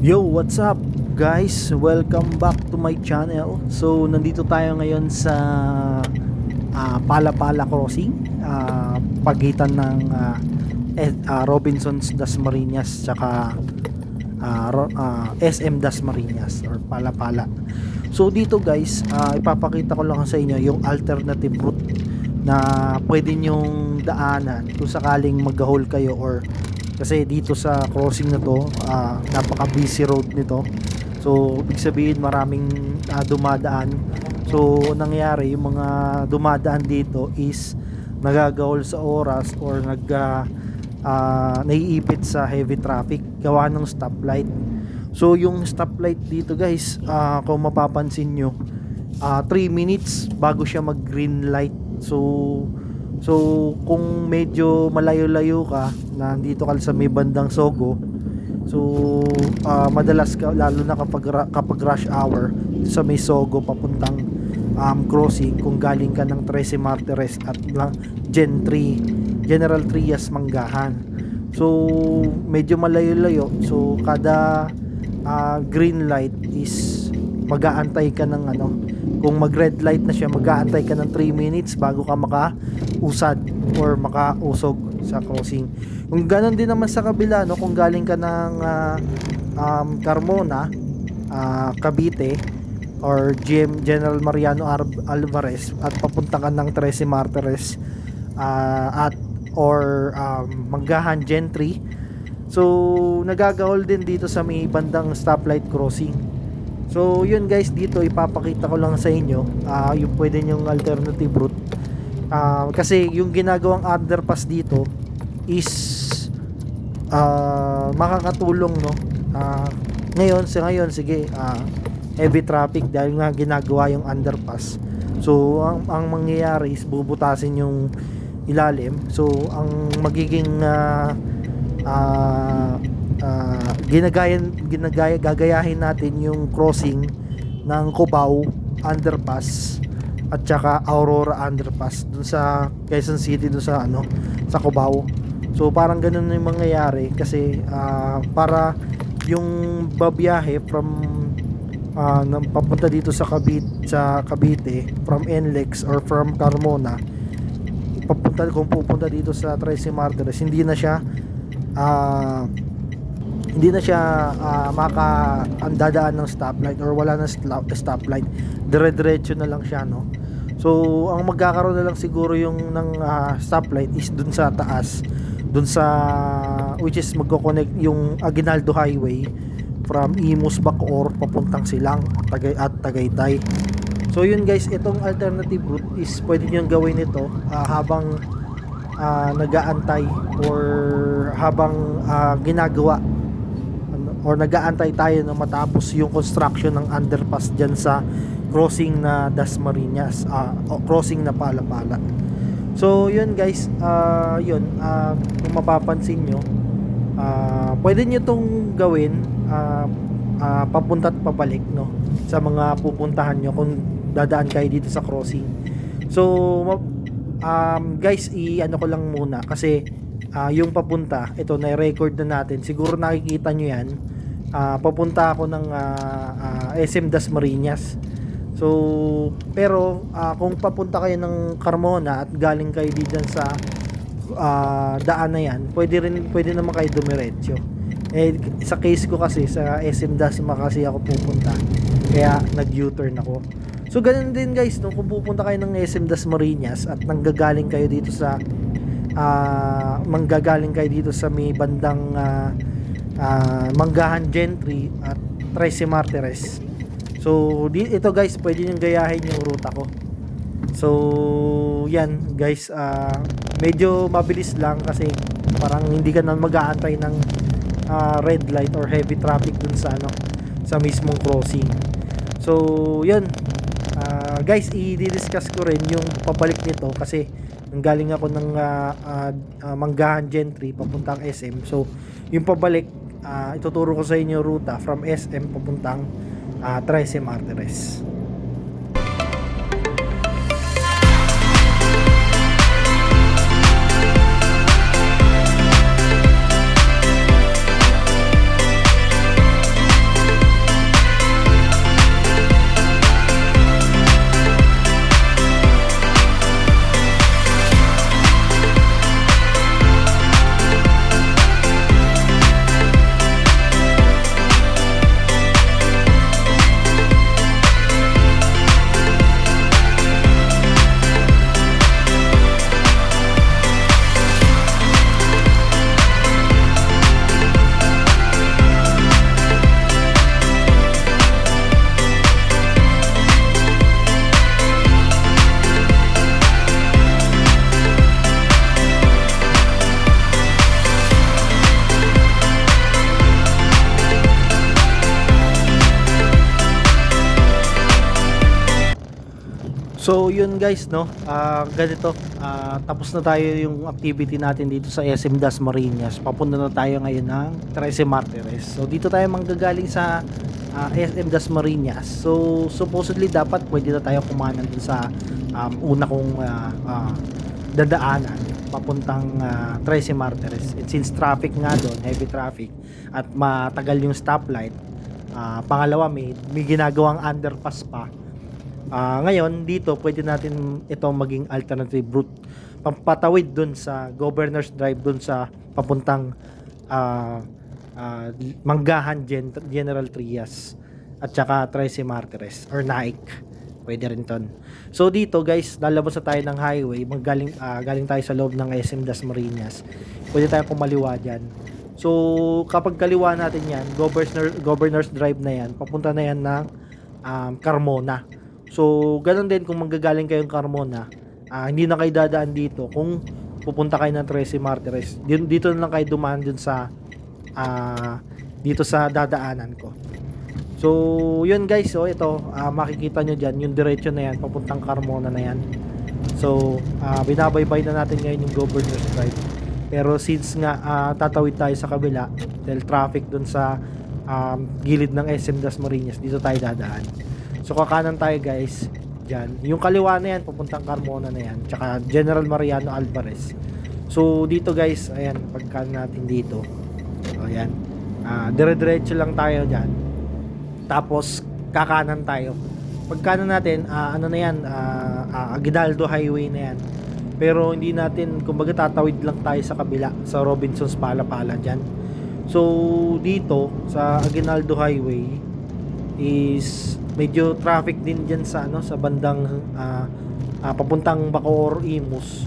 Yo, what's up guys? Welcome back to my channel. So, nandito tayo ngayon sa Palapala Crossing, pagitan ng Robinsons Dasmariñas tsaka SM Dasmariñas or Palapala. So, dito guys, ipapakita ko lang sa inyo yung alternative route na pwede nyong daanan kung sakaling mag-haul kayo, or kasi dito sa crossing na to, napaka busy road nito. So ibig sabihin maraming dumadaan. So nangyayari yung mga dumadaan dito is nagagawol sa oras or naiipit sa heavy traffic gawa ng stoplight. So yung stoplight dito guys, kung mapapansin nyo, 3 minutes bago siya mag green light. So kung medyo malayo-layo ka, nandito ka sa may bandang Sogo, so madalas ka, lalo na kapag rush hour sa may Sogo papuntang crossing, kung galing ka ng 13 Martires at General Trias Manggahan, so medyo malayo-layo. So kada green light is mag-aantay ka ng kung mag red light na siya, mag-aantay ka ng 3 minutes bago ka makausad or makausog sa crossing. Kung ganon din naman sa kabila, kung galing ka ng Carmona, Cavite or General Mariano Alvarez at papunta ka ng 13 Martires or Manggahan Gentry, so nagagahol din dito sa may bandang stoplight crossing. So yun guys, dito ipapakita ko lang sa inyo yung pwede nyong alternative route, kasi yung ginagawang underpass dito is makakatulong, ngayon sige, heavy traffic dahil nga ginagawa yung underpass. So ang mangyayari is bubutasin yung ilalim. So ang magiging gagayahin natin yung crossing ng Cubao underpass at saka Aurora underpass dun sa Quezon City, dun sa sa Cubao. So parang ganun yung mangyayari kasi para yung babiyahe from papunta dito sa Cavite from NLEX or from Carmona, kung pupunta dito sa 13 Martires, hindi na siya andadaan ng stoplight or wala na stoplight, dire-diretso na lang siya, So ang magkakaroon na lang siguro yung ng stoplight is dun sa taas, dun sa which is magko-connect yung Aguinaldo Highway from Imus, Bacoor papuntang Silang at Tagaytay. So yun guys, itong alternative route is pwede nyo gawin ito habang nag-aantay or habang ginagawa or nag-aantay tayo na matapos yung construction ng underpass dyan sa crossing na Dasmariñas, crossing na Palapala. So yun guys, kung mapapansin nyo, pwede nyo tong gawin papunta at pabalik, sa mga pupuntahan nyo kung dadaan kayo dito sa crossing. So guys, ko lang muna kasi yung papunta, ito na-record na natin, siguro nakikita nyo yan. Papunta ako ng SM Dasmariñas. So pero kung papunta kayo ng Carmona at galing kayo dito sa daan na yan, pwede naman kayo dumiretso. Sa case ko kasi sa SM Dasma kasi ako pupunta, kaya nag-U-turn ako. So ganun din guys, kung pupunta kayo ng SM Dasmariñas at manggagaling kayo dito sa may bandang Manggahan Gentry at 13 Martires. So ito guys, pwede nyo gayahin yung ruta ko. So yan guys, medyo mabilis lang kasi parang hindi ka na mag-aantay ng red light or heavy traffic dun sa mismong crossing. So yan guys, i-discuss ko rin yung pabalik nito kasi nanggaling ako ng Manggahan Gentry papuntang SM. So yung pabalik, ituturo ko sa inyo ruta from SM papuntang 13 Martires. So yun guys, no, ganito, tapos na tayo yung activity natin dito sa SM Dasmariñas. Papunta na tayo ngayon ng 13 Martires. So dito tayo manggagaling sa SM Dasmariñas. So supposedly dapat pwede na tayo kumanan dun sa una kong dadaanan papuntang 13 Martires. And since traffic nga doon, heavy traffic, at matagal yung stoplight, pangalawa may ginagawang underpass pa. Ngayon dito pwede natin ito maging alternative route pampatawid dun sa Governor's Drive dun sa papuntang Manggahan General Trias at saka 13 Martires or Naik, pwede rin ton. So dito guys, lalabas na tayo ng highway, galing tayo sa loob ng SM Dasmariñas, pwede tayo kumaliwa dyan. So kapag kaliwa natin yan, Governor's Drive na yan, papunta na yan ng Carmona. So, ganun din kung manggagaling kayong Carmona, hindi na kayo dadaan dito kung pupunta kayo ng 13 Martires. Dito na lang kayo dumaan dun sa dito sa dadaanan ko. So, yun guys, so ito, makikita nyo dyan, yung diretso na yan, papuntang Carmona na yan. So, binabaybay na natin ngayon yung Governor's Drive. Pero since nga tatawid tayo sa kabila, dahil traffic dun sa gilid ng SM Dasmariñas, dito tayo dadaan. So kakanan tayo guys, dyan. Yung kaliwa na yan, papuntang Carmona na yan. Tsaka General Mariano Alvarez. So dito guys, ayan, pagkanan natin dito. So ayan, dire-diretso lang tayo dyan. Tapos kakanan tayo. Pagkanan natin, ano na yan, Aguinaldo Highway na yan. Pero hindi natin, kumbaga tatawid lang tayo sa kabila, sa Robinsons Palapala dyan. So dito, sa Aguinaldo Highway, is medyo traffic din diyan sa sa bandang papuntang Bacoor Imus.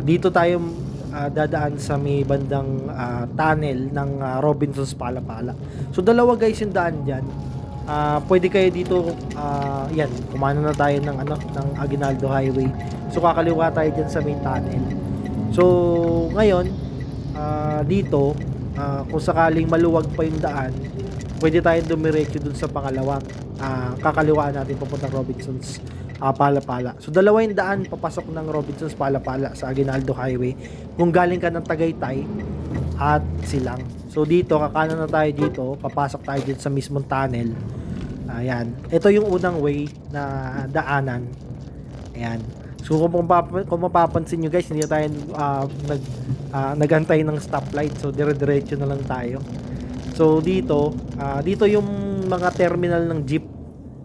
Dito tayo dadaan sa may bandang tunnel ng Robinsons Palapala. So dalawa guys yung daan diyan. Pwede kayo dito yan, kumano na tayo ng ng Aguinaldo Highway. So kakaliwa tayo diyan sa may tunnel. So ngayon dito kung sakaling maluwag pa yung daan, pwede tayong dumiretso dun sa pangalawang kakaliwaan natin papuntang Robinsons Palapala. So dalawa yung daan papasok ng Robinsons Palapala sa Aguinaldo Highway kung galing ka ng Tagaytay at Silang. So dito kakanan na tayo dito, papasok tayo dito sa mismong tunnel. Ayan, ito yung unang way na daanan. Ayan. So kung mapapansin nyo guys, hindi tayo nagantay ng stoplight. So dire-diretso na lang tayo. So dito yung mga terminal ng jeep.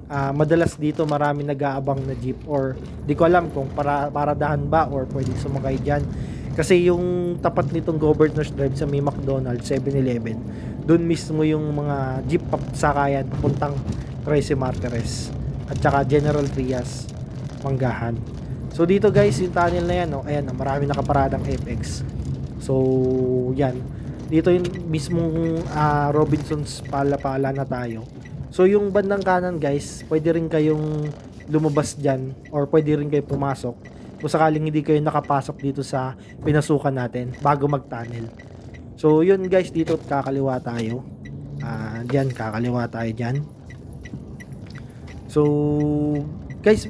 Madalas dito marami nag-aabang na jeep, or di ko alam kung paradahan ba or pwedeng sumakay dyan. Kasi yung tapat nitong Governor's Drive sa may McDonald's, 7-Eleven, doon mismo yung mga jeep sakayan papuntang 13 Martires at saka General Trias, Manggahan. So dito guys, yung tunnel na yan, ayan, marami nakaparadang FX. So yan, dito yung mismong Robinsons Palapala na tayo. So yung bandang kanan guys, pwede rin kayong lumabas dyan or pwede rin kayo pumasok kung sakaling hindi kayo nakapasok dito sa pinasukan natin bago mag-tunnel. So yun guys, dito kakaliwa tayo. Dyan, kakaliwa tayo dyan. So guys,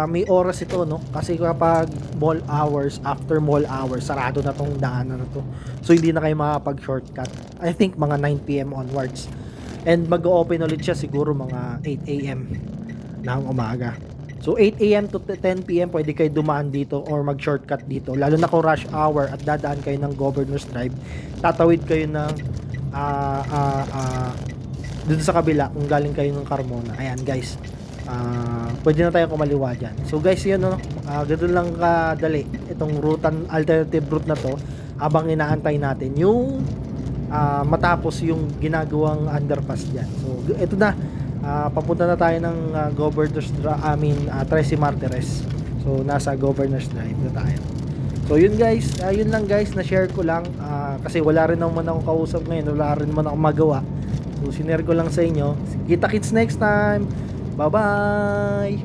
may oras ito, no? Kasi kapag mall hours, after mall hours, sarado na tong daanan na to. So hindi na kayo makapag-shortcut. I think mga 9 PM onwards. And mag-open ulit siya siguro mga 8 AM ng umaga. So 8 AM to 10 PM pwede kayo dumaan dito or mag-shortcut dito. Lalo na kung rush hour at dadaan kayo ng Governor's Drive, tatawid kayo ng dun sa kabila kung galing kayo ng Carmona. Ayan guys, pwede na tayo kumaliwa dyan. So guys, yun, ganun lang kadali itong alternative route na to habang inaantay natin yung matapos yung ginagawang underpass dyan. So ito na, papunta na tayo ng Governor's Drive, 13 Martires. So nasa Governor's Drive na tayo. So yun guys, yun lang guys, na-share ko lang kasi wala rin naman akong kausap ngayon, wala rin naman akong magawa. So sinare ko lang sa inyo. Kita kits next time. Bye bye.